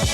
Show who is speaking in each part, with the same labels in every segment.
Speaker 1: So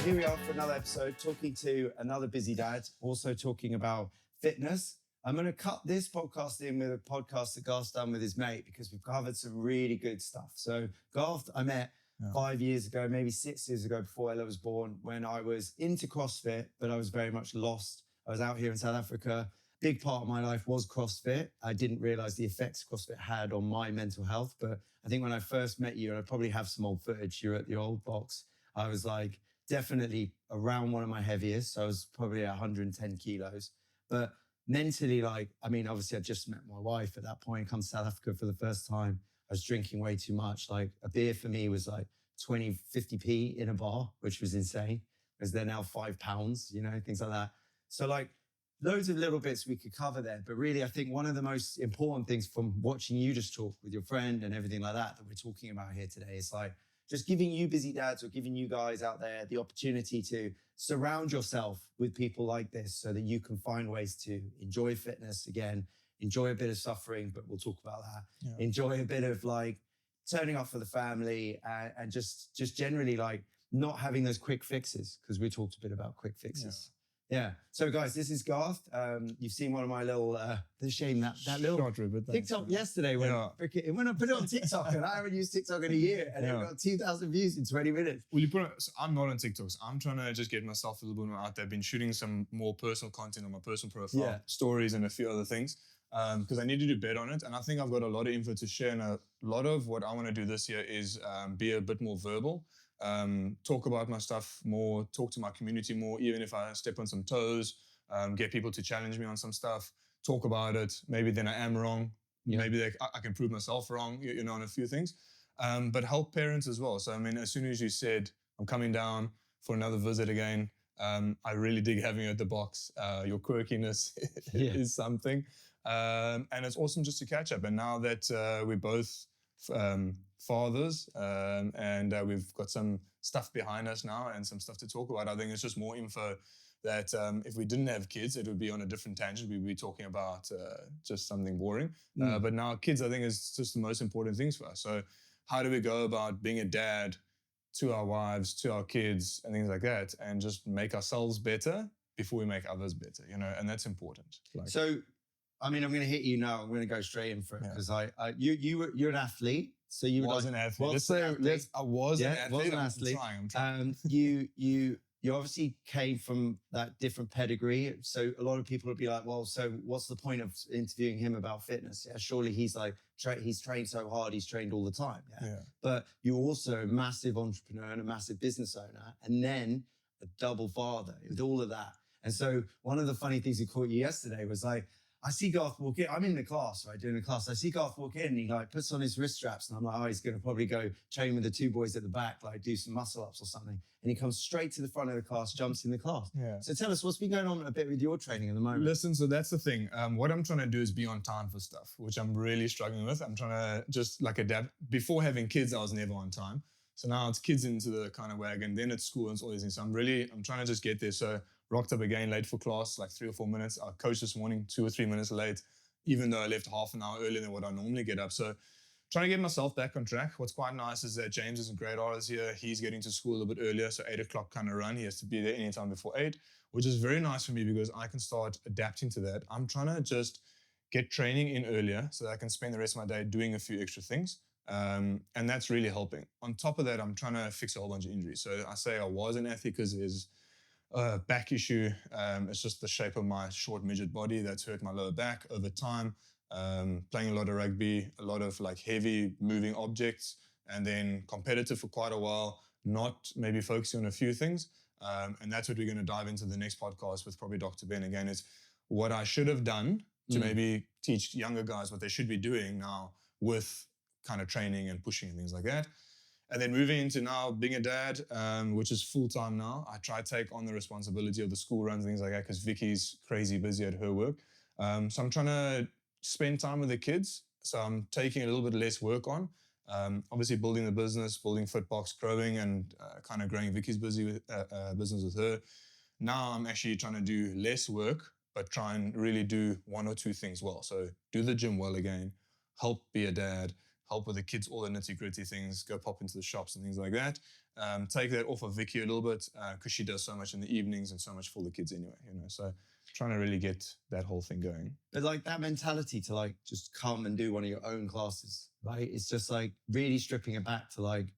Speaker 1: here we are for another episode, talking to another busy dad, also talking about fitness. I'm going to cut this podcast in with a podcast that Garth's done with his mate because we've covered some really good stuff. So Garth, I met 5 years ago, maybe 6 years ago before Ella was born, when I was into CrossFit, but I was very much lost. I was out here in South Africa. Big part of my life was CrossFit. I didn't realize the effects CrossFit had on my mental health. But I think when I first met you, and I probably have some old footage, you're at the old box, I was like, definitely around one of my heaviest. So I was probably 110 kilos. But mentally, like, I mean, obviously I just met my wife at that point, come to South Africa for the first time. I was drinking way too much. Like a beer for me was like 20, 50p in a bar, which was insane because they're now £5, you know, things like that. So like loads of little bits we could cover there. But really, I think one of the most important things from watching you just talk with your friend and everything like that we're talking about here today is like, just giving you busy dads or giving you guys out there the opportunity to surround yourself with people like this so that you can find ways to enjoy fitness again, enjoy a bit of suffering, but we'll talk about that. Yeah. Enjoy a bit of like turning up for the family and just generally like not having those quick fixes, because we talked a bit about quick fixes. Yeah. So guys, this is Garth. You've seen one of my little, the shame that little TikTok yesterday when I put it on TikTok and I haven't used TikTok in a year and it got 2,000 views in 20 minutes.
Speaker 2: Well, so I'm not on TikTok. So I'm trying to just get myself a little bit more out there. I've been shooting some more personal content on my personal profile, stories and a few other things because I need to do better on it. And I think I've got a lot of info to share. And a lot of what I want to do this year is be a bit more verbal. Talk about my stuff more, talk to my community more, even if I step on some toes, get people to challenge me on some stuff, talk about it. Maybe then I am wrong. Maybe I can prove myself wrong, you know, on a few things. But help parents as well. So, I mean, as soon as you said, I'm coming down for another visit again, I really dig having you at the box. Your quirkiness is something. And it's awesome just to catch up. And now that we're both fathers and we've got some stuff behind us now and some stuff to talk about, I think it's just more info that if we didn't have kids, it would be on a different tangent. We'd be talking about just something boring. But now kids, I think, is just the most important things for us. So how do we go about being a dad to our wives, to our kids and things like that, and just make ourselves better before we make others better, you know, and that's important.
Speaker 1: So, I mean, I'm going to hit you now. I'm going to go straight in for it because you're an athlete. So you
Speaker 2: was an athlete. I was an athlete. I'm trying.
Speaker 1: You obviously came from that different pedigree. So a lot of people would be like, well, so what's the point of interviewing him about fitness? Yeah, surely he's like, he's trained so hard, he's trained all the time. Yeah. But you're also a massive entrepreneur and a massive business owner, and then a double father with all of that. And so one of the funny things he caught you yesterday was like, I see Garth walk in. I'm in the class, right, doing a class. I see Garth walk in and he like puts on his wrist straps and I'm like, oh, he's going to probably go train with the two boys at the back, like do some muscle ups or something. And he comes straight to the front of the class, jumps in the class. Yeah. So tell us, what's been going on a bit with your training at the moment?
Speaker 2: Listen, so that's the thing. What I'm trying to do is be on time for stuff, which I'm really struggling with. I'm trying to just like adapt. Before having kids, I was never on time. So now it's kids into the kind of wagon, then it's school and all these things. So I'm trying to just get there. So rocked up again late for class, like 3 or 4 minutes. Our coach this morning, 2 or 3 minutes late, even though I left half an hour earlier than what I normally get up. So trying to get myself back on track. What's quite nice is that James is in grade R's here. He's getting to school a little bit earlier. So 8 o'clock kind of run. He has to be there anytime before 8, which is very nice for me because I can start adapting to that. I'm trying to just get training in earlier so that I can spend the rest of my day doing a few extra things. And that's really helping. On top of that, I'm trying to fix a whole bunch of injuries. So I say I was an athlete because there's a back issue. It's just the shape of my short midget body that's hurt my lower back over time. Playing a lot of rugby, a lot of like heavy moving objects, and then competitive for quite a while, not maybe focusing on a few things. And that's what we're going to dive into the next podcast with probably Dr. Ben again, is what I should have done to maybe teach younger guys what they should be doing now with kind of training and pushing and things like that. And then moving into now being a dad, which is full-time now. I try to take on the responsibility of the school runs, things like that, because Vicky's crazy busy at her work. So I'm trying to spend time with the kids. So I'm taking a little bit less work on. Obviously building the business, building FitBox, growing and kind of growing Vicky's business with her. Now I'm actually trying to do less work, but try and really do 1 or 2 things well. So do the gym well again, help be a dad, help with the kids, all the nitty-gritty things, go pop into the shops and things like that. Take that off of Vicky a little bit because she does so much in the evenings and so much for the kids anyway, So trying to really get that whole thing going.
Speaker 1: But like that mentality to like just come and do one of your own classes, right? It's just like really stripping it back to like,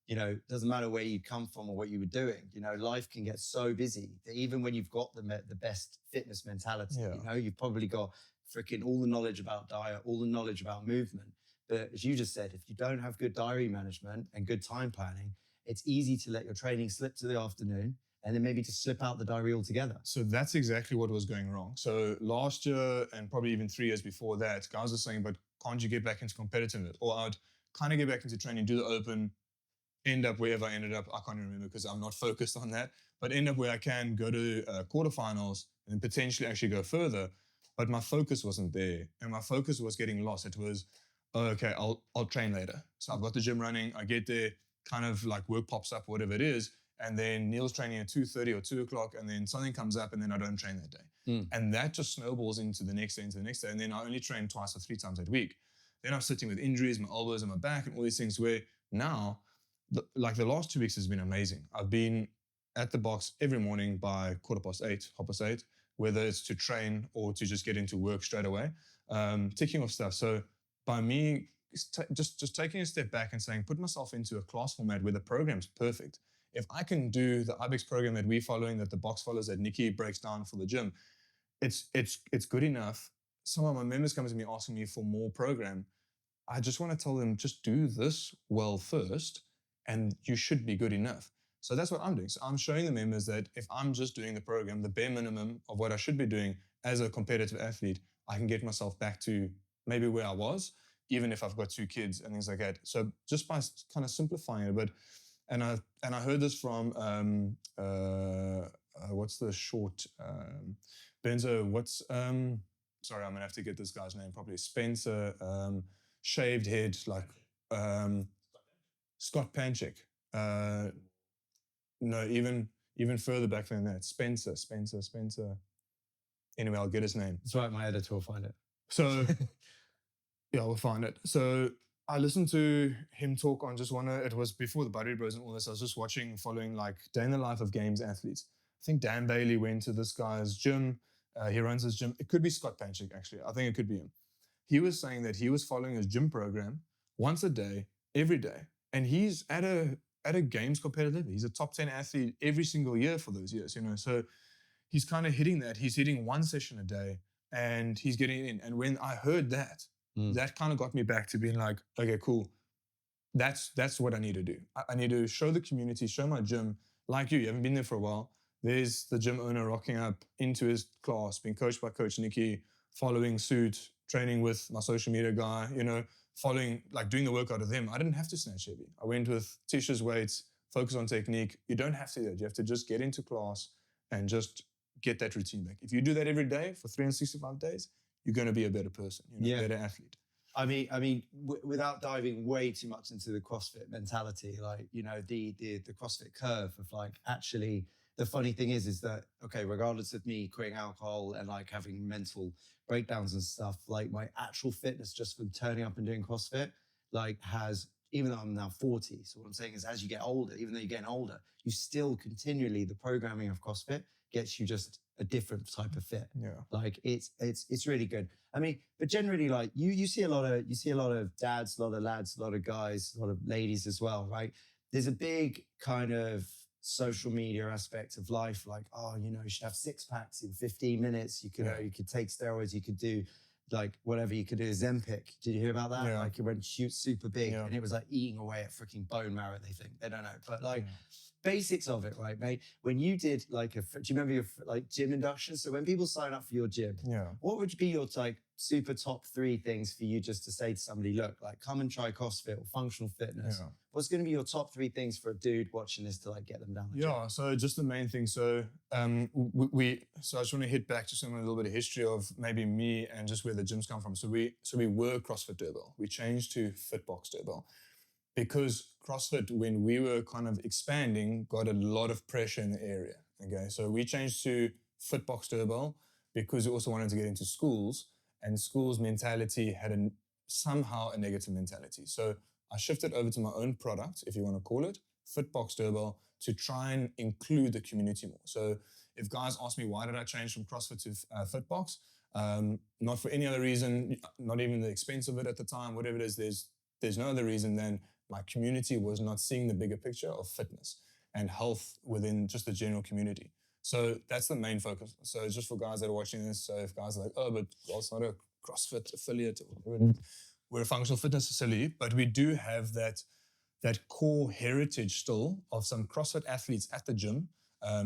Speaker 1: it doesn't matter where you come from or what you were doing. Life can get so busy that even when you've got the best fitness mentality, you've probably got freaking all the knowledge about diet, all the knowledge about movement. But as you just said, if you don't have good diary management and good time planning, it's easy to let your training slip to the afternoon and then maybe just slip out the diary altogether.
Speaker 2: So that's exactly what was going wrong. So last year and probably even 3 years before that, guys were saying, but can't you get back into competitiveness? Or I'd kind of get back into training, do the open, end up wherever I ended up. I can't even remember because I'm not focused on that, but end up where I can go to quarterfinals and potentially actually go further. But my focus wasn't there. And my focus was getting lost. It was, oh, okay, I'll train later. So I've got the gym running. I get there, kind of like work pops up, whatever it is. And then Neil's training at 2:30 or 2 o'clock. And then something comes up and then I don't train that day. And that just snowballs into the next day, And then I only train twice or 3 times that week. Then I'm sitting with injuries, my elbows and my back and all these things where now, the last 2 weeks has been amazing. I've been at the box every morning by 8:15, whether it's to train or to just get into work straight away, ticking off stuff. So by me just taking a step back and saying, put myself into a class format where the program's perfect. If I can do the IBEX program that we're following, that the box follows, that Nikki breaks down for the gym, it's good enough. Some of my members come to me asking me for more program. I just want to tell them, just do this well first, and you should be good enough. So that's what I'm doing. So I'm showing the members that if I'm just doing the program, the bare minimum of what I should be doing as a competitive athlete, I can get myself back to maybe where I was, even if I've got 2 kids and things like that. So just by kind of simplifying it a bit, and I heard this from what's the short Benzo? Sorry, I'm gonna have to get this guy's name properly. Spencer, shaved head, like Scott Panchik. No, even further back than that. Spencer. Anyway, I'll get his name.
Speaker 1: That's right, my editor will find it.
Speaker 2: So yeah, we'll find it. So I listened to him talk on it was before the Buddy Bros and all this. I was just following like day in the life of games athletes. I think Dan Bailey went to this guy's gym. He runs his gym. It could be Scott Panchik, actually. I think it could be him. He was saying that he was following his gym program once a day, every day. And he's at a games competitive. He's a top 10 athlete every single year for those years, So he's kind of hitting that. He's hitting 1 session a day and he's getting in. And when I heard that, that kind of got me back to being like, okay, cool. That's what I need to do. I need to show the community, show my gym, like you haven't been there for a while. There's the gym owner rocking up into his class, being coached by Coach Nikki, following suit, training with my social media guy, following, like doing the workout of them. I didn't have to snatch heavy. I went with Tisha's weights, focus on technique. You don't have to do that. You have to just get into class and just get that routine back. If you do that every day for 365 days, you're going to be a better person, a better athlete.
Speaker 1: I mean, without diving way too much into the CrossFit mentality, like, the CrossFit curve of like, actually, the funny thing is that, okay, regardless of me quitting alcohol and like having mental breakdowns and stuff, like my actual fitness just from turning up and doing CrossFit, like even though I'm now 40, so what I'm saying is as you get older, even though you're getting older, you still continually, the programming of CrossFit gets you just a different type of fit.
Speaker 2: Yeah.
Speaker 1: Like it's really good. I mean, but generally like you see a lot of dads, a lot of lads, a lot of guys, a lot of ladies as well, right? There's a big kind of social media aspect of life, like, you should have 6 packs in 15 minutes. You could take steroids, you could do like whatever, you could do Ozempic. Did you hear about that?
Speaker 2: Yeah.
Speaker 1: Like it went super big and it was like eating away at freaking bone marrow, they don't know. But like basics of it, right, mate? When you did like do you remember your like gym induction? So when people sign up for your gym, what would be your like super top 3 things for you just to say to somebody, look, like come and try CrossFit or functional fitness? What's going to be your top 3 things for a dude watching this to like get them down the track?
Speaker 2: So just the main thing. So so I just want to hit back to a little bit of history of maybe me and just where the gyms come from. So we were CrossFit DurBell. We changed to FitBox DurBell because CrossFit, when we were kind of expanding, got a lot of pressure in the area. Okay, so we changed to FitBox DurBell because we also wanted to get into schools, and schools mentality had somehow a negative mentality. So I shifted over to my own product, if you want to call it, FitBox DurBell, to try and include the community more. So if guys ask me, why did I change from CrossFit to FitBox? Not for any other reason, not even the expense of it at the time, whatever it is, there's no other reason than my community was not seeing the bigger picture of fitness and health within just the general community. So that's the main focus. So it's just for guys that are watching this. So if guys are like, oh, but it's not a CrossFit affiliate, we're a functional fitness facility, but we do have that core heritage still of some CrossFit athletes at the gym.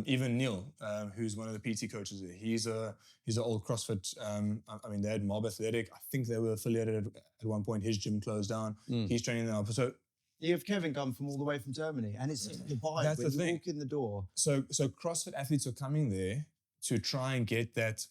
Speaker 2: Even Neil, who's one of the PT coaches there, he's an old CrossFit. I mean, they had Mob Athletic. I think they were affiliated at one point. His gym closed down. He's training now. So
Speaker 1: you have Kevin come from all the way from Germany, and it's the vibe.
Speaker 2: That's the thing.
Speaker 1: You walk in the door.
Speaker 2: So CrossFit athletes are coming there to try and get that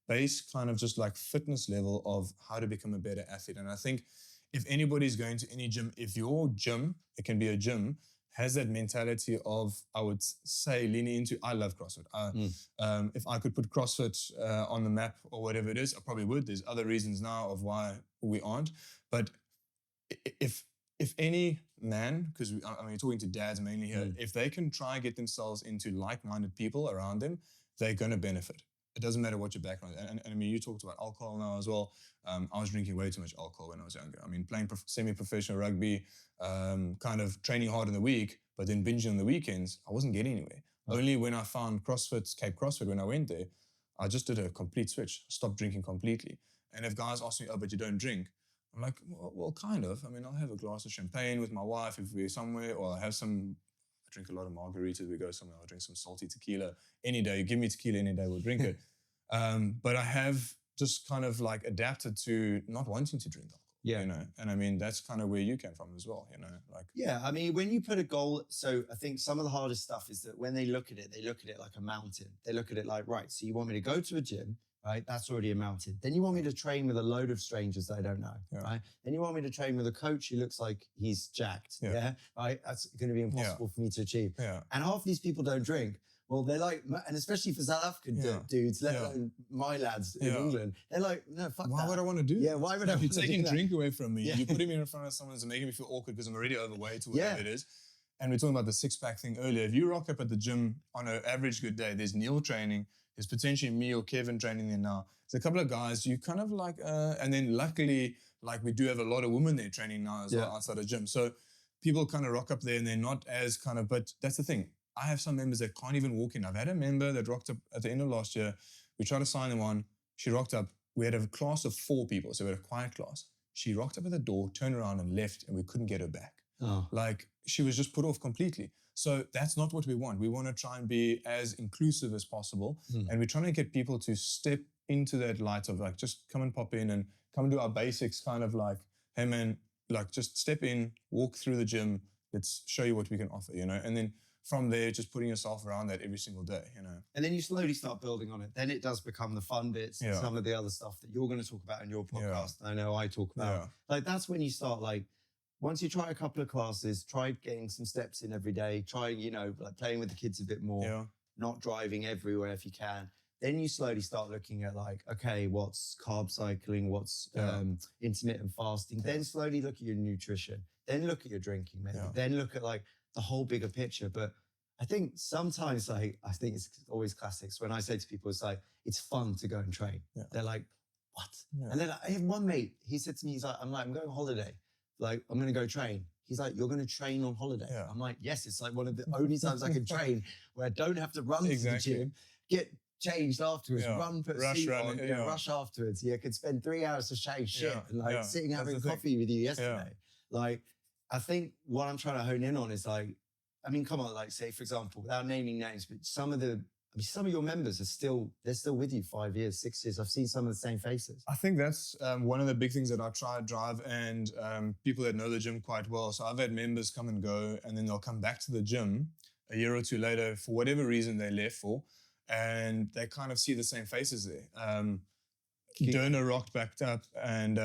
Speaker 2: base kind of just like fitness level of how to become a better athlete. And I think if anybody's going to any gym, if your gym, it can be a gym, has that mentality of, I would say, leaning into, I love CrossFit. If I could put CrossFit on the map or whatever it is, I probably would. There's other reasons now of why we aren't. But if any man, because you're talking to dads mainly here, if they can try and get themselves into like-minded people around them, they're going to benefit. It doesn't matter what your background is. And I mean, you talked about alcohol now as well. I was drinking way too much alcohol when I was younger. I mean, playing semi-professional rugby, kind of training hard in the week, but then binging on the weekends, I wasn't getting anywhere. Only when I found Cape CrossFit, when I went there, I just did a complete switch, stopped drinking completely. And if guys ask me, oh, but you don't drink, I'm like, well, kind of. I mean, I'll have a glass of champagne with my wife if we're somewhere, or I'll have some, I drink a lot of margaritas, we go somewhere, I'll drink some salty tequila. Any day, you give me tequila any day, we'll drink it. But I have just kind of like adapted to not wanting to drink alcohol.
Speaker 1: Yeah.
Speaker 2: You know, and I mean, that's kind of where you came from as well, you know, like.
Speaker 1: Yeah, I mean, when you put a goal, so I think some of the hardest stuff is that when they look at it like a mountain. They look at it like, right, so you want me to go to a gym, right? That's already a mountain. Then you want me to train with a load of strangers that I don't know, right? Then you want me to train with a coach who looks like he's jacked, right? That's going to be impossible for me to achieve.
Speaker 2: Yeah.
Speaker 1: And half these people don't drink. Well, they're like, and especially for South African dudes, let alone my lads in England, they're like, no, fuck
Speaker 2: why
Speaker 1: that.
Speaker 2: would I want to do that?
Speaker 1: Yeah, why would I want to do that?
Speaker 2: You're taking drink away from me. You're putting me in front of someone that's making me feel awkward because I'm already overweight or whatever it is. And we're talking about the six-pack thing earlier. If you rock up at the gym on an average good day, there's Neil training, there's potentially me or Kevin training there now. There's a couple of guys you kind of like, and then luckily, like we do have a lot of women there training now as well outside the gym. So people kind of rock up there and they're not as kind of, but that's the thing. I have some members that can't even walk in. I've had a member that rocked up at the end of last year. We tried to sign them on. She rocked up. We had a class of 4 people, so we had a quiet class. She rocked up at the door, turned around and left, and we couldn't get her back. Like, she was just put off completely. So that's not what we want. We want to try and be as inclusive as possible. And we're trying to get people to step into that light of like, just come and pop in and come and do our basics, kind of like, hey man, like just step in, walk through the gym. Let's show you what we can offer, you know? And then from there, just putting yourself around that every single day, you know.
Speaker 1: And then you slowly start building on it. Then it does become the fun bits and some of the other stuff that you're going to talk about in your podcast. I know I talk about. Like, that's when you start, like, once you try a couple of classes, try getting some steps in every day, try, you know, like playing with the kids a bit more, not driving everywhere if you can. Then you slowly start looking at like, okay, what's carb cycling, what's intermittent fasting. Then slowly look at your nutrition. Then look at your drinking, maybe. Then look at like the whole bigger picture. But I think sometimes, like, I think it's always classics. When I say to people, it's like, it's fun to go and train. They're like, what? And then I have one mate, he said to me, he's like, I'm going on holiday. Like, I'm going to go train. He's like, you're going to train on holiday? I'm like, yes, it's like one of the only times I can train where I don't have to run to the gym, get changed afterwards, put a suit on, rush afterwards. I could spend 3 hours to shave shit and like sitting having coffee with you yesterday. Like, I think what I'm trying to hone in on is like, I mean, come on, like say, for example, without naming names, but some of your members are they're still with you 5 years, 6 years. I've seen some of the same faces.
Speaker 2: I think that's one of the big things that I try to drive, and people that know the gym quite well. So I've had members come and go, and then they'll come back to the gym a year or two later for whatever reason they left for, and they kind of see the same faces there. Donna rocked back up, and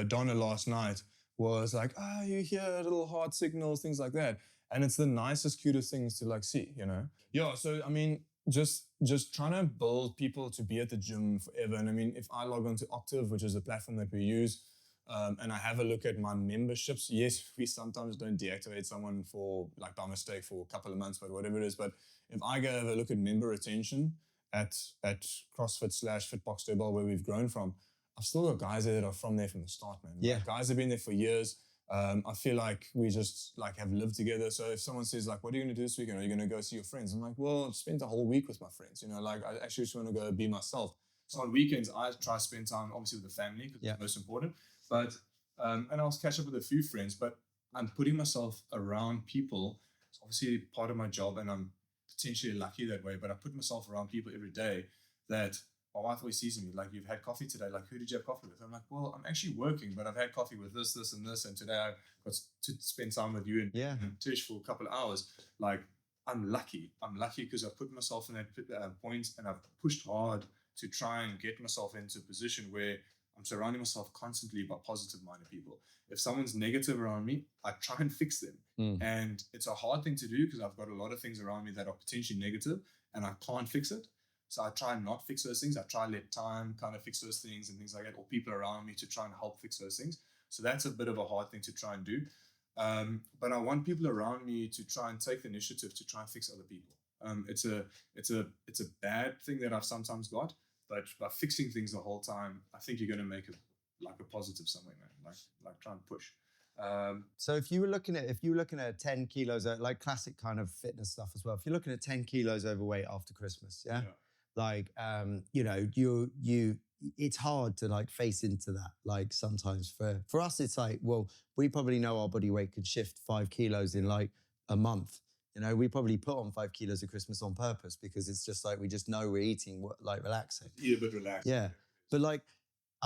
Speaker 2: Donna last night was like, you hear little heart signals, things like that. And it's the nicest, cutest things to like see, you know? Yeah, so I mean, just trying to build people to be at the gym forever. And I mean, if I log on to Octave, which is a platform that we use, and I have a look at my memberships, yes, we sometimes don't deactivate someone for like by mistake for a couple of months, but whatever it is. But if I go have a look at member retention at CrossFit / FitBox DurBell, where we've grown from, I've still got guys there that are from there from the start, man.
Speaker 1: Yeah.
Speaker 2: Like, guys have been there for years. I feel like we just like have lived together. So if someone says like, what are you going to do this weekend? Are you going to go see your friends? I'm like, well, I've spent a whole week with my friends. You know, like I actually just want to go be myself. So on weekends, I try to spend time obviously with the family because it's most important. But, and I'll catch up with a few friends, but I'm putting myself around people. It's obviously part of my job and I'm potentially lucky that way, but I put myself around people every day that my wife always sees me, like, you've had coffee today. Like, who did you have coffee with? I'm like, well, I'm actually working, but I've had coffee with this, and this. And today I got to spend time with you and Tish for a couple of hours. Like, I'm lucky. I'm lucky because I put myself in that point and I've pushed hard to try and get myself into a position where I'm surrounding myself constantly by positive-minded people. If someone's negative around me, I try and fix them. And it's a hard thing to do because I've got a lot of things around me that are potentially negative and I can't fix it. So I try and not fix those things. I try and let time kind of fix those things and things like that, or people around me to try and help fix those things. So that's a bit of a hard thing to try and do. But I want people around me to try and take the initiative to try and fix other people. It's a bad thing that I've sometimes got, but by fixing things the whole time, I think you're going to make it like a positive somewhere, man. Like try and push.
Speaker 1: So if you were looking at 10 kilos, like classic kind of fitness stuff as well, if you're looking at 10 kilos overweight after Christmas, like, you know, it's hard to like face into that. Like sometimes for us, it's like, well, we probably know our body weight could shift 5 kilos in like a month. You know, we probably put on 5 kilos at Christmas on purpose because it's just like, we just know we're eating like relaxing.
Speaker 2: Eat a bit relaxed.
Speaker 1: Yeah. But like,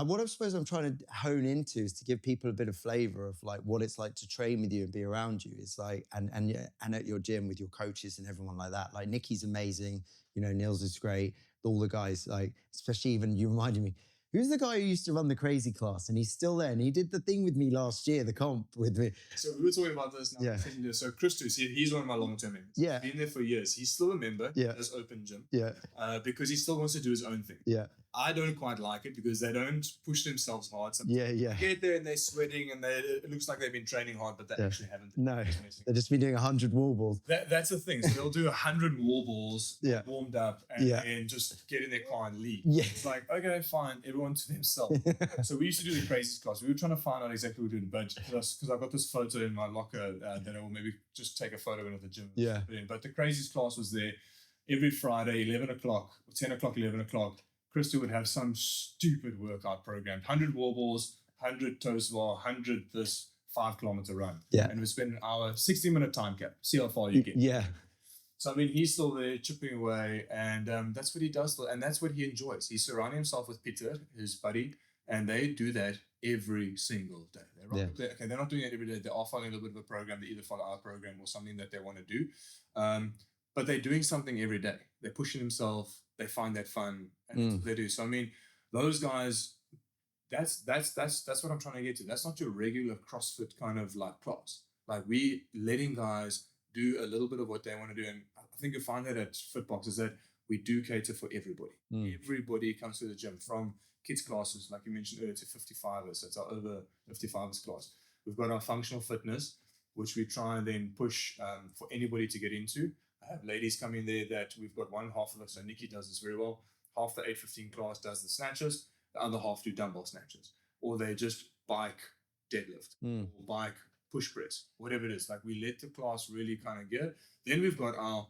Speaker 1: what I suppose I'm trying to hone into is to give people a bit of flavor of like what it's like to train with you and be around you. It's like, and at your gym with your coaches and everyone like that. Like Nikki's amazing, you know, Niels is great. All the guys, like, especially even you reminded me, who's the guy who used to run the crazy class and he's still there and he did the thing with me last year, the comp with me.
Speaker 2: So we were talking about this now. Yeah. So Christus, he's one of my long-term members.
Speaker 1: Yeah.
Speaker 2: He's been there for years. He's still a member. Yeah. He does open gym.
Speaker 1: Yeah.
Speaker 2: Because he still wants to do his own thing.
Speaker 1: Yeah.
Speaker 2: I don't quite like it because they don't push themselves hard.
Speaker 1: Sometimes
Speaker 2: they get there and they're sweating and it looks like they've been training hard, but they actually haven't.
Speaker 1: No, they've just been doing 100 wall balls.
Speaker 2: That's the thing. So they'll do 100 wall balls, warmed up, and just get in their car and leave. Yeah. It's like, okay, fine, everyone to themselves. So we used to do the craziest class. We were trying to find out exactly what we did, but because I've got this photo in my locker that I will maybe just take a photo in at the gym. Yeah. But the craziest class was there every Friday, 11 o'clock, 10 o'clock, 11 o'clock. Krista would have some stupid workout program, 100 wall balls, 100 toes bar, 100 this 5-kilometer run. Yeah. And we spend an hour, 60-minute time cap, see how far you get. Yeah. So, I mean, he's still there chipping away and that's what he does. And that's what he enjoys. He's surrounding himself with Peter, his buddy, and they do that every single day. They're not doing it every day. They are following a little bit of a program. They either follow our program or something that they want to do. But they're doing something every day. They're pushing themselves. They find that fun, and that's what they do. So I mean, those guys, that's what I'm trying to get to. That's not your regular CrossFit kind of like class. Like we letting guys do a little bit of what they want to do, and I think you'll find that at FitBox is that we do cater for everybody. Everybody comes to the gym, from kids classes, like you mentioned earlier, to 55ers. It's our over 55ers class. We've got our functional fitness, which we try and then push for anybody to get into. I have ladies come in there that we've got one half of it. So Nikki does this very well. Half the 815 class does the snatches. The other half do dumbbell snatches. Or they just bike deadlift or bike push press, whatever it is. Like we let the class really kind of get. Then we've got our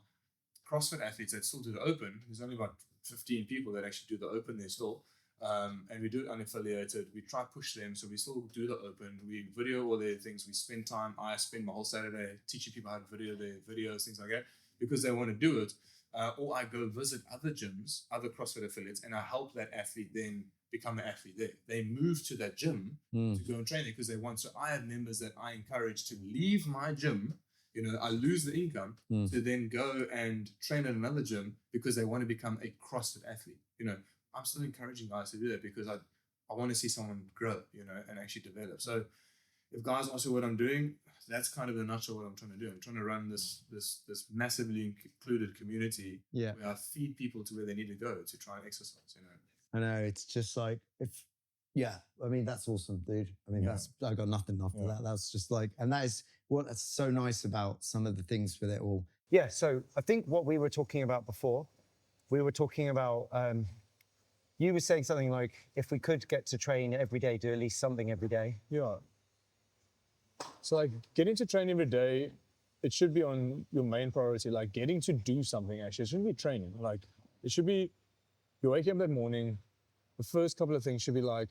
Speaker 2: CrossFit athletes that still do the open. There's only about 15 people that actually do the open there still. And we do it unaffiliated. We try to push them. So we still do the open. We video all their things. We spend time. I spend my whole Saturday teaching people how to video their videos, things like that, because they want to do it. Or I go visit other gyms, other CrossFit affiliates, and I help that athlete then become an athlete there. They move to that gym to go and train there because they want. So I have members that I encourage to leave my gym. You know, I lose the income to then go and train at another gym because they want to become a CrossFit athlete. You know, I'm still encouraging guys to do that because I want to see someone grow, you know, and actually develop. So if guys ask me what I'm doing, that's kind of in a nutshell what I'm trying to do. I'm trying to run this massively included community where I feed people to where they need to go to try and exercise, you know.
Speaker 1: I know, it's just like, I mean, that's awesome, dude. I mean, I got nothing after that. That's just like, and that's so nice about some of the things with it all. Yeah, so I think what we were talking about before, we were talking about, you were saying something like, if we could get to train every day, do at least something every day.
Speaker 2: Yeah. So like getting to train every day, it should be on your main priority, like getting to do something actually. It shouldn't be training. Like it should be, you're waking up that morning, the first couple of things should be like,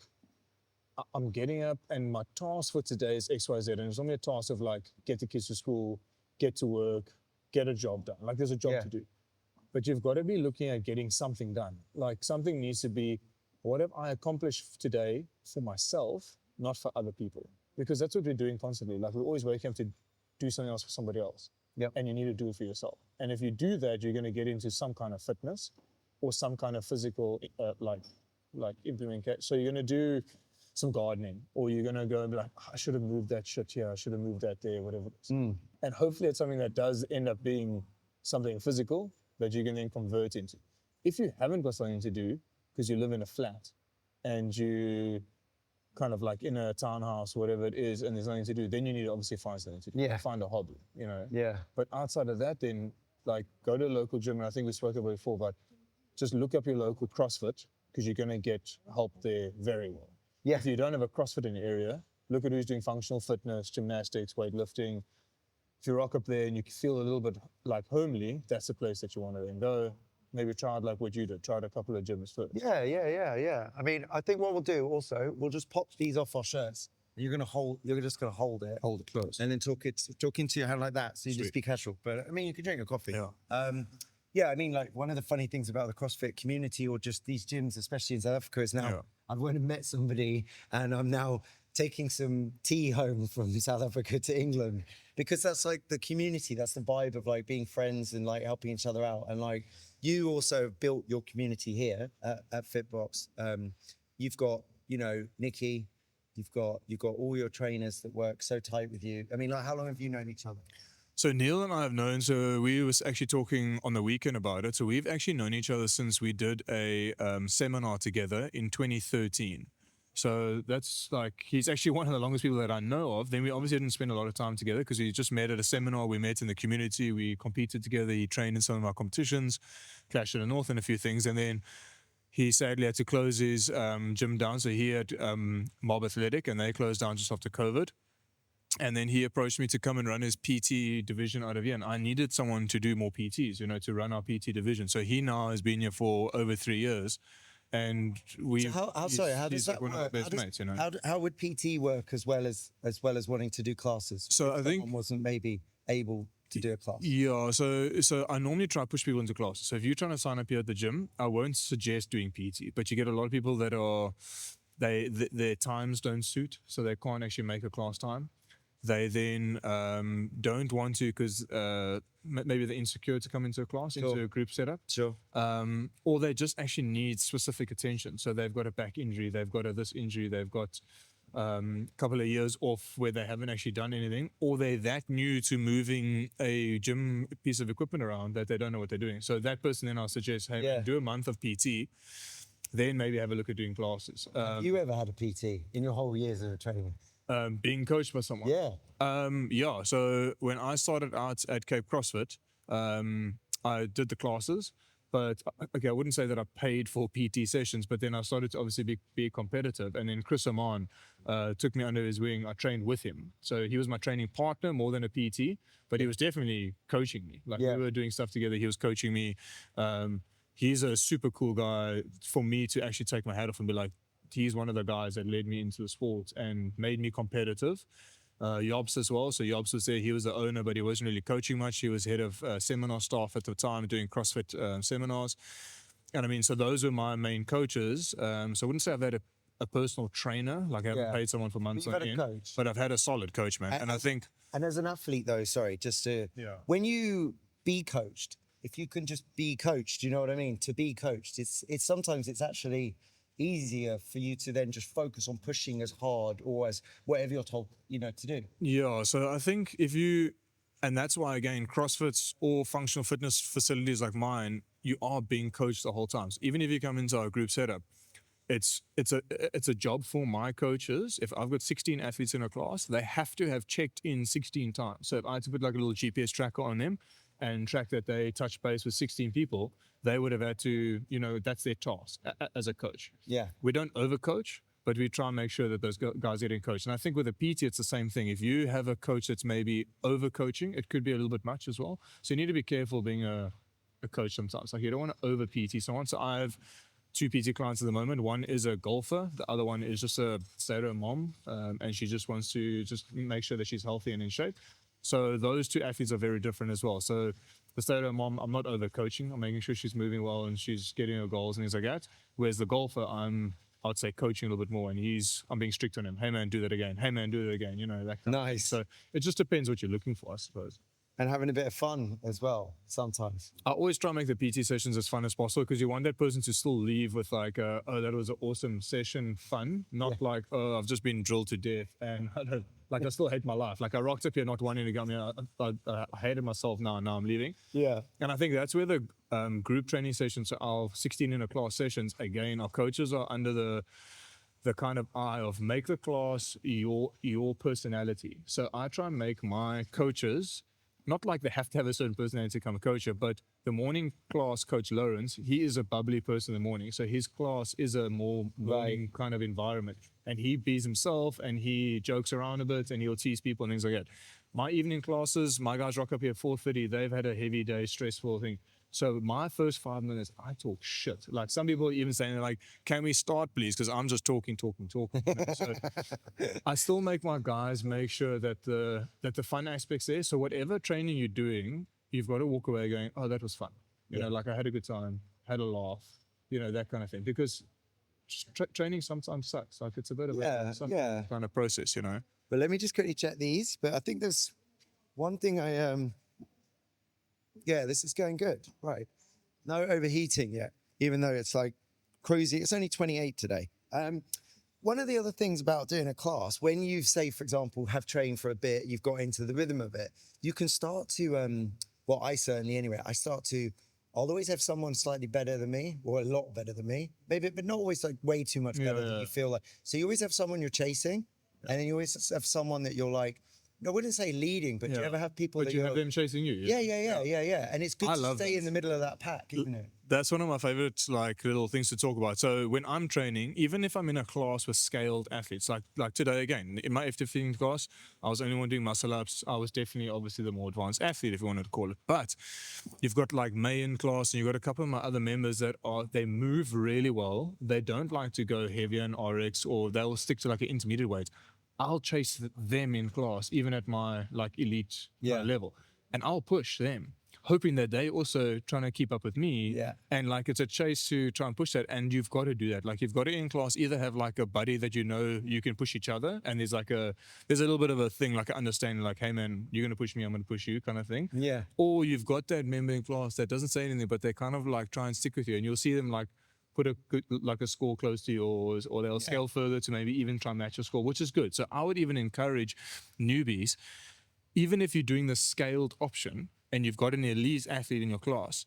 Speaker 2: I'm getting up and my task for today is X, Y, Z. And it's only a task of like, get the kids to school, get to work, get a job done. Like there's a job to do. But you've got to be looking at getting something done. Like something needs to be, what have I accomplished today for myself, not for other people? Because that's what we're doing constantly. Like we're always waking up to do something else for somebody else. And you need to do it for yourself. And if you do that, you're going to get into some kind of fitness or some kind of physical, like implementation. So you're going to do some gardening, or you're going to go and be like, I should have moved that shit here. I should have moved that there, whatever it is. And hopefully it's something that does end up being something physical that you can then convert into. If you haven't got something to do because you live in a flat and you kind of like in a townhouse, whatever it is, and there's nothing to do, then you need to obviously find something to do. Find a hobby, you know. But outside of that, then like go to a local gym. And I think we spoke about it before, but just look up your local CrossFit because you're going to get help there very well. If you don't have a CrossFit in the area, look at who's doing functional fitness, gymnastics, weightlifting. If you rock up there and you feel a little bit like homely, that's the place that you want to then go. Maybe try it like what you did, try a couple of gyms first. Yeah. I mean, I think what we'll do also, we'll just pop these off our shirts. You're just gonna hold it close, and then talk into your hand like that. So you just be casual. But I mean, you can drink a coffee. I mean, like one of the funny things about the CrossFit community, or just these gyms, especially in South Africa, is now I've went and met somebody, and I'm now taking some tea home from South Africa to England, because that's like the community, that's the vibe of like being friends and like helping each other out. And like you also built your community here at FitBox. You've got, you know, Nikki, you've got all your trainers that work so tight with you. I mean, like how long have you known each other? So Neil and I have known, so we was actually talking on the weekend about it. So we've actually known each other since we did a seminar together in 2013. So that's like, he's actually one of the longest people that I know of. Then we obviously didn't spend a lot of time together because we just met at a seminar. We met in the community. We competed together. He trained in some of our competitions, Clash of the North and a few things. And then he sadly had to close his gym down. So he had Mob Athletic, and they closed down just after COVID. And then he approached me to come and run his PT division out of here. And I needed someone to do more PTs, you know, to run our PT division. So he now has been here for over 3 years. And we.
Speaker 1: So how does that work?
Speaker 2: Mates, you know?
Speaker 1: How would PT work as well as wanting to do classes?
Speaker 2: So I think
Speaker 1: someone wasn't maybe able to do a class.
Speaker 2: Yeah, so I normally try to push people into classes. So if you're trying to sign up here at the gym, I won't suggest doing PT. But you get a lot of people that are their times don't suit, so they can't actually make a class time. They then don't want to because maybe they're insecure to come into a class, into a group setup. Or they just actually need specific attention. So they've got a back injury, they've got this injury, they've got a couple of years off where they haven't actually done anything, or they're that new to moving a gym piece of equipment around that they don't know what they're doing. So that person then I'll suggest, hey, do a month of PT, then maybe have a look at doing classes.
Speaker 1: Have you ever had a PT in your whole years of training?
Speaker 2: Being coached by someone. Yeah. So when I started out at Cape CrossFit, I did the classes, but okay, I wouldn't say that I paid for PT sessions, but then I started to obviously be competitive. And then Chris Aman took me under his wing. I trained with him. So he was my training partner more than a PT, but he was definitely coaching me. Like we were doing stuff together. He was coaching me. He's a super cool guy for me to actually take my hat off and be like, he's one of the guys that led me into the sport and made me competitive. Jobs as well. So Jobs was there. He was the owner, but he wasn't really coaching much. He was head of seminar staff at the time doing CrossFit seminars. And I mean, so those were my main coaches. So I wouldn't say I've had a personal trainer, like I haven't paid someone for months on end, but I've had a solid coach, man. And I think...
Speaker 1: And as an athlete though, sorry, just to... When you be coached, if you can just be coached, you know what I mean? To be coached, it's sometimes it's actually...
Speaker 3: easier for you to then just focus on pushing as hard or as whatever you're told, to do?
Speaker 2: Yeah, so I think and that's why, again, CrossFits or functional fitness facilities like mine, you are being coached the whole time. So even if you come into our group setup, it's a job for my coaches. If I've got 16 athletes in a class, they have to have checked in 16 times. So if I had to put like a little GPS tracker on them and track that they touch base with 16 people, they would have had to, that's their task as a coach.
Speaker 3: Yeah.
Speaker 2: We don't overcoach, but we try and make sure that those guys are getting coached. And I think with a PT, it's the same thing. If you have a coach that's maybe overcoaching, it could be a little bit much as well. So you need to be careful being a coach sometimes. Like you don't want to over PT someone. So I have 2 PT clients at the moment. One is a golfer. The other one is just a stay-at-home mom. And she just wants to just make sure that she's healthy and in shape. So those 2 athletes are very different as well. So the stay-at-home mom, I'm not over-coaching. I'm making sure she's moving well and she's getting her goals and things like that. Whereas the golfer, I'd say coaching a little bit more, and I'm being strict on him. Hey man, do that again. Hey man, do that again. That kind of thing. So it just depends what you're looking for, I suppose.
Speaker 3: And having a bit of fun as well, sometimes.
Speaker 2: I always try and make the PT sessions as fun as possible because you want that person to still leave with like, oh, that was an awesome session, fun. Not like, oh, I've just been drilled to death and I still hate my life. Like I rocked up here not wanting to go. I hated myself now I'm leaving.
Speaker 3: Yeah.
Speaker 2: And I think that's where the group training sessions, our 16 in a class sessions, again, our coaches are under the kind of eye of make the class your personality. So I try and make my coaches, not like they have to have a certain personality to become a coach, but the morning class coach Lawrence, he is a bubbly person in the morning. So his class is a more morning kind of environment. And he bees himself and he jokes around a bit and he'll tease people and things like that. My evening classes, my guys rock up here at 4:30. They've had a heavy day, stressful thing. So my first 5 minutes, I talk shit. Like some people are even saying like, can we start please? Because I'm just talking. So I still make my guys make sure that the fun aspect's there. So whatever training you're doing, you've got to walk away going, oh, that was fun. Like I had a good time, had a laugh, that kind of thing. Because training sometimes sucks. Like it's a bit of a kind of process,
Speaker 3: But let me just quickly check these. But I think there's one thing this is going good. Right. No overheating yet, even though it's like cruising. It's only 28 today. One of the other things about doing a class, when you say, for example, have trained for a bit, you've got into the rhythm of it, you can start to, I certainly anyway, I'll always have someone slightly better than me or a lot better than me, maybe, but not always like way too much better than you feel like. So you always have someone you're chasing and then you always have someone that you're like, I wouldn't say leading, but do you ever have people
Speaker 2: but you have them chasing you?
Speaker 3: Yeah. And it's good to stay in the middle of that pack, isn't it?
Speaker 2: That's one of my favorite little things to talk about. So when I'm training, even if I'm in a class with scaled athletes, like today again, in my F15 class, I was the only one doing muscle ups. I was definitely obviously the more advanced athlete, if you wanted to call it. But you've got like May in class and you've got a couple of my other members that they move really well. They don't like to go heavier in RX or they'll stick to like an intermediate weight. I'll chase them in class, even at my like elite level, and I'll push them, hoping that they also trying to keep up with me.
Speaker 3: Yeah.
Speaker 2: And like it's a chase to try and push that, and you've got to do that. Like you've got to in class either have like a buddy that you can push each other, and there's a little bit of a thing like an understanding, like hey man, you're gonna push me, I'm gonna push you, kind of thing.
Speaker 3: Yeah.
Speaker 2: Or you've got that member in class that doesn't say anything, but they kind of like try and stick with you, and you'll see them like put a score close to yours, or they'll scale further to maybe even try and match your score, which is good. So I would even encourage newbies, even if you're doing the scaled option and you've got an elite athlete in your class,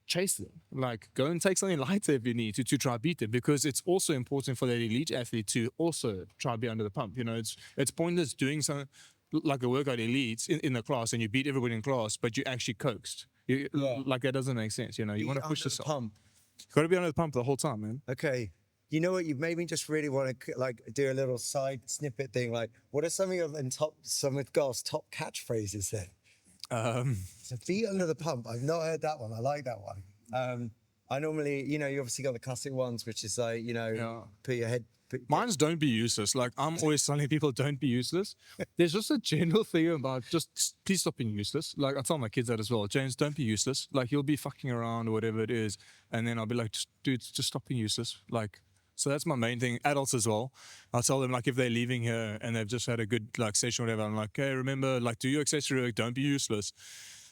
Speaker 2: chase them. Like go and take something lighter if you need to try beat them, because it's also important for that elite athlete to also try be under the pump. It's pointless doing something like a workout elite in the class and you beat everybody in class, but you actually coaxed. Like that doesn't make sense. You want to push yourself.
Speaker 3: Pump.
Speaker 2: You've got to be under the pump the whole time, man.
Speaker 3: Okay. You know what? You've made me just really want to like do a little side snippet thing. Like, what are some of Garth's top catchphrases then? So be under the pump. I've not heard that one. I like that one. I normally, you obviously got the classic ones, which is like, put your head.
Speaker 2: Mine's don't be useless. Like I'm always telling people don't be useless. There's just a general thing about just please stop being useless. Like I tell my kids that as well. James, don't be useless. Like you'll be fucking around or whatever it is. And then I'll be like, dude, just stop being useless. Like, so that's my main thing. Adults as well. I'll tell them like if they're leaving here and they've just had a good like session or whatever, I'm like, hey, remember, like do your accessory work, don't be useless.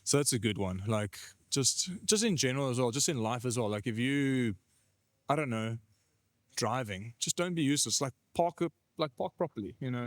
Speaker 2: So that's a good one. Like just in general as well, just in life as well. Like if you, I don't know, driving, just don't be useless. Like park properly, you know?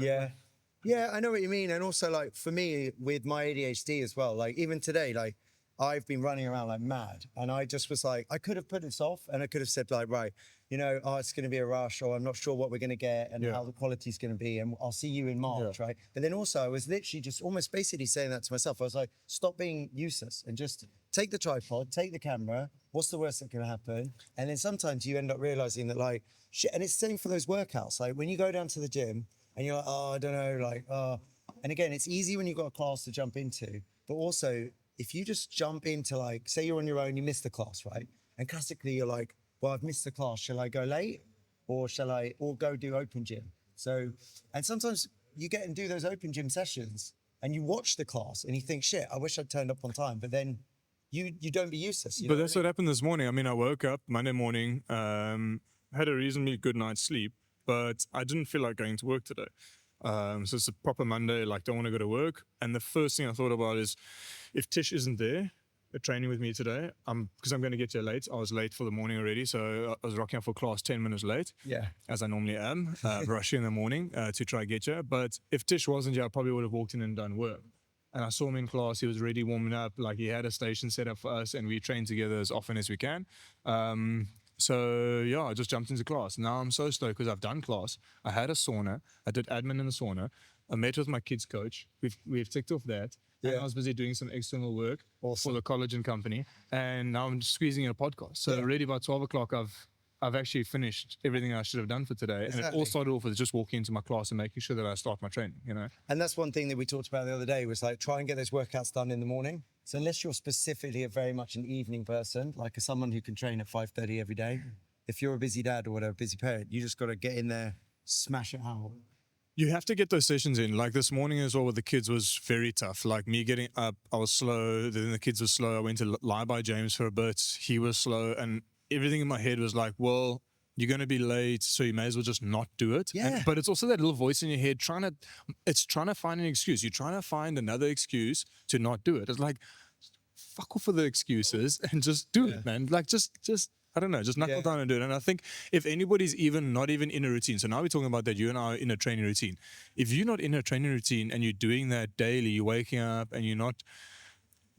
Speaker 3: Yeah, I know what you mean. And also, like, for me, with my ADHD as well, like, even today, like, I've been running around like mad. And I just was like, I could have put this off and I could have said, like, right, you know, oh, it's going to be a rush, or I'm not sure what we're going to get and how the quality is going to be. And I'll see you in March, right? But then also, I was literally just almost basically saying that to myself. I was like, stop being useless and just take the tripod, take the camera. What's the worst that can happen? And then sometimes you end up realizing that, like, shit. And it's the same for those workouts. Like, when you go down to the gym, and you're like, oh, I don't know, like, and again, it's easy when you've got a class to jump into, but also if you just jump into, like, say you're on your own, you miss the class, right? And classically you're like, well, I've missed the class. Shall I go late or go do open gym? So, and sometimes you get and do those open gym sessions and you watch the class and you think, shit, I wish I'd turned up on time, but then you don't be useless.
Speaker 2: But that's what happened this morning. I mean, I woke up Monday morning, had a reasonably good night's sleep, but I didn't feel like going to work today. So it's a proper Monday, like, don't want to go to work. And the first thing I thought about is, if Tish isn't there training with me today, because I'm going to get here late. I was late for the morning already, so I was rocking up for class 10 minutes late, as I normally am, rushing in the morning to try get here. But if Tish wasn't here, I probably would have walked in and done work. And I saw him in class, he was already warming up, like he had a station set up for us and we trained together as often as we can. So yeah, I just jumped into class. Now I'm so slow because I've done class. I had a sauna. I did admin in the sauna. I met with my kids coach. We've ticked off that. And I was busy doing some external work for the college and company. And now I'm just squeezing in a podcast. So already by 12 o'clock, I've actually finished everything I should have done for today. And it all started off with just walking into my class and making sure that I start my training, you know.
Speaker 3: And that's one thing that we talked about the other day was, like, try and get those workouts done in the morning. So unless you're specifically very much an evening person, like someone who can train at 5:30 every day, if you're a busy dad or whatever, busy parent, you just got to get in there, smash it out.
Speaker 2: You have to get those sessions in. Like this morning as well with the kids was very tough. Like me getting up, I was slow. Then the kids were slow. I went to lie by James for a bit. He was slow. And everything in my head was like, well, you're going to be late, so you may as well just not do it. But it's also that little voice in your head trying to find an excuse. You're trying to find another excuse to not do it. It's like, fuck off with the excuses and just do it, man. Like, just I don't know, just knuckle down and do it. And I think if anybody's not even in a routine, so now we're talking about that you and I are in a training routine. If you're not in a training routine and you're doing that daily, you're waking up and you're not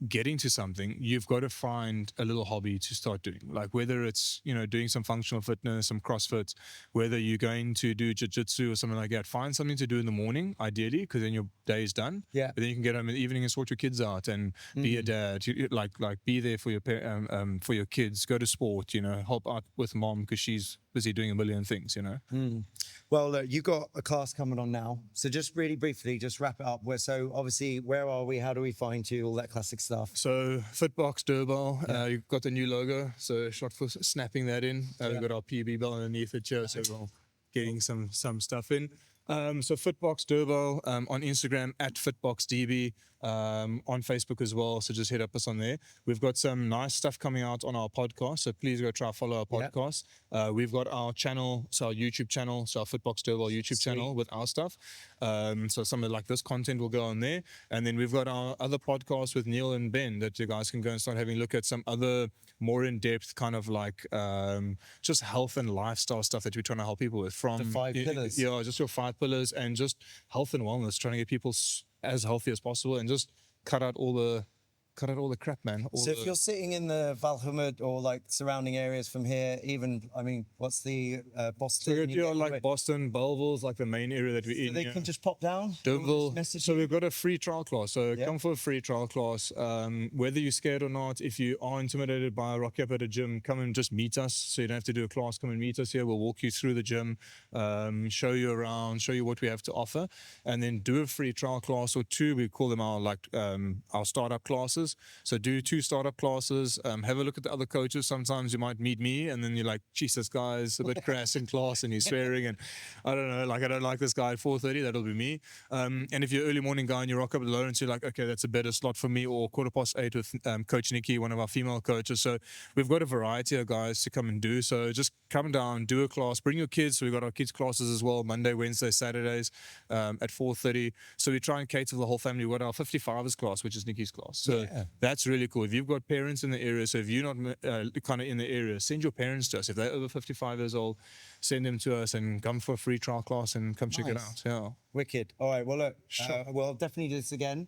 Speaker 2: getting to something, you've got to find a little hobby to start doing. Like whether it's, you know, doing some functional fitness, some CrossFit, whether you're going to do jiu-jitsu or something like that, find something to do in the morning, ideally, because then your day is done. But then you can get home in the evening and sort your kids out and be a dad, like be there for your kids, go to sport, you know, help out with mom because she's busy doing a million things, you know.
Speaker 3: Well, you've got a class coming on now. So just really briefly, just wrap it up. So obviously, where are we? How do we find you? All that classic stuff.
Speaker 2: So FitBox DurBell, you've got the new logo. So shot for snapping that in. We've got our PB bell underneath it here. So we're getting some stuff in. So FitBox DurBell on Instagram at FitBoxDB, on Facebook as well. So just hit up us on there. We've got some nice stuff coming out on our podcast. So please go try follow our podcast. We've got our channel, so our YouTube channel, so our FitBox DurBell YouTube channel with our stuff. So some of like this content will go on there. And then we've got our other podcast with Neil and Ben that you guys can go and start having a look at some other more in-depth kind of like just health and lifestyle stuff that we're trying to help people with. From
Speaker 3: the 5 pillars.
Speaker 2: Yeah, just your 5 pillars and just health and wellness, trying to get people as healthy as possible and just cut out all the crap, man.
Speaker 3: So if you're sitting in the Valhumud or like surrounding areas from here, even, I mean, what's the Boston?
Speaker 2: So like Boston, Belleville's like the main area that we're in.
Speaker 3: They can just pop down?
Speaker 2: DurBell. So we've got a free trial class. So come for a free trial class. Whether you're scared or not, if you are intimidated by a rock up at a gym, come and just meet us. So you don't have to do a class, come and meet us here. We'll walk you through the gym, show you around, show you what we have to offer, and then do a free trial class or 2. We call them our startup classes. So do 2 startup classes, have a look at the other coaches. Sometimes you might meet me and then you're like, geez, this guy's a bit crass in class and he's swearing and I don't know, like I don't like this guy at 4:30, that'll be me. And if you're an early morning guy and you rock up at Lawrence, you're like, okay, that's a better slot for me, or 8:15 with Coach Nikki, one of our female coaches. So we've got a variety of guys to come and do. So just come down, do a class, bring your kids. So we've got our kids classes as well, Monday, Wednesday, Saturdays at 4:30. So we try and cater for the whole family. We've got our 55ers class, which is Nikki's class. So that's really cool. If you've got parents in the area, so if you're not kind of in the area, send your parents to us. If they're over 55 years old, send them to us and come for a free trial class and come check it out. Yeah.
Speaker 3: Wicked. All right. Well, look,
Speaker 2: Sure.
Speaker 3: we'll definitely do this again.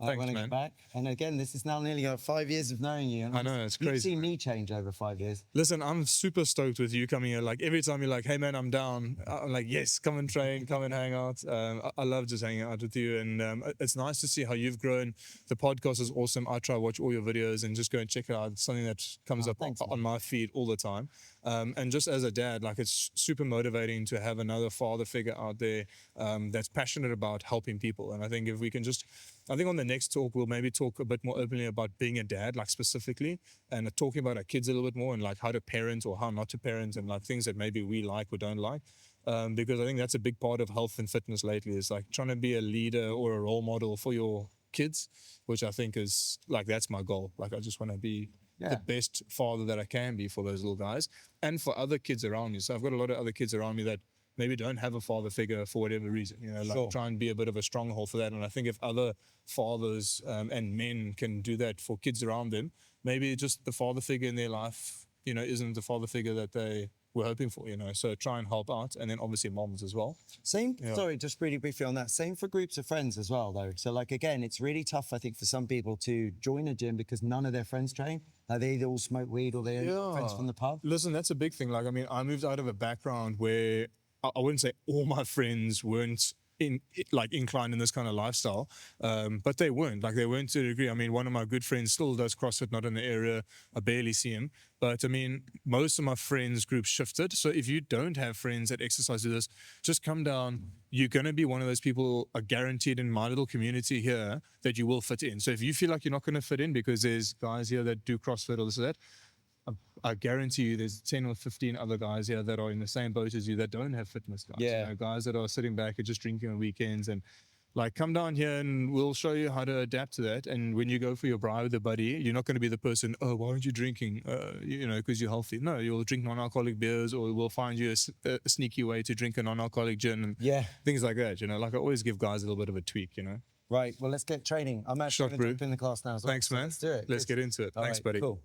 Speaker 2: Thanks,
Speaker 3: when I
Speaker 2: man.
Speaker 3: get back. And again, this is now nearly 5 years of knowing you. And
Speaker 2: I know, it's
Speaker 3: You've
Speaker 2: crazy.
Speaker 3: seen me change over 5 years.
Speaker 2: Listen, I'm super stoked with you coming here. Like every time you're like, hey man, I'm down. I'm like, yes, come and train, come and hang out. I love just hanging out with you. And it's nice to see how you've grown. The podcast is awesome. I try to watch all your videos and just go and check it out. It's something that comes up
Speaker 3: thanks,
Speaker 2: on my feed all the time. And just as a dad, like it's super motivating to have another father figure out there that's passionate about helping people. And I think if we can just, I think on the next talk, we'll maybe talk a bit more openly about being a dad, like specifically, and talking about our kids a little bit more and like how to parent or how not to parent and like things that maybe we like or don't like. Because I think that's a big part of health and fitness lately is like trying to be a leader or a role model for your kids, which I think is like, that's my goal. Like I just want to be the best father that I can be for those little guys and for other kids around me. So I've got a lot of other kids around me that maybe don't have a father figure for whatever reason, you know, like try and be a bit of a stronghold for that. And I think if other fathers and men can do that for kids around them, maybe just the father figure in their life, you know, isn't the father figure that they were hoping for, you know, so try and help out. And then obviously moms as well.
Speaker 3: Same, sorry, just really briefly on that. Same for groups of friends as well, though. So like, again, it's really tough, I think, for some people to join a gym because none of their friends train. Like they either all smoke weed or they're friends from the pub.
Speaker 2: Listen, that's a big thing. Like, I mean, I moved out of a background where I wouldn't say all my friends weren't inclined in this kind of lifestyle, but they weren't to a degree. I mean, one of my good friends still does CrossFit, not in the area. I barely see him, but I mean, most of my friends group shifted. So if you don't have friends that exercise with us, just come down. You're going to be one of those people, guaranteed in my little community here, that you will fit in. So if you feel like you're not going to fit in because there's guys here that do CrossFit or this or that, I guarantee you there's 10 or 15 other guys here that are in the same boat as you that don't have fitness guys.
Speaker 3: Yeah.
Speaker 2: You know, guys that are sitting back and just drinking on weekends and like come down here and we'll show you how to adapt to that. And when you go for your braai with a buddy, you're not going to be the person, oh, why aren't you drinking? You know, because you're healthy. No, you'll drink non-alcoholic beers or we'll find you a sneaky way to drink a non-alcoholic gin and things like that. You know, like I always give guys a little bit of a tweak, you know.
Speaker 3: Right, well, let's get training. I'm actually going to jump in the class now as well.
Speaker 2: Thanks, man.
Speaker 3: Let's do it.
Speaker 2: Let's get into it.
Speaker 3: All
Speaker 2: Thanks,
Speaker 3: right,
Speaker 2: buddy.
Speaker 3: Cool.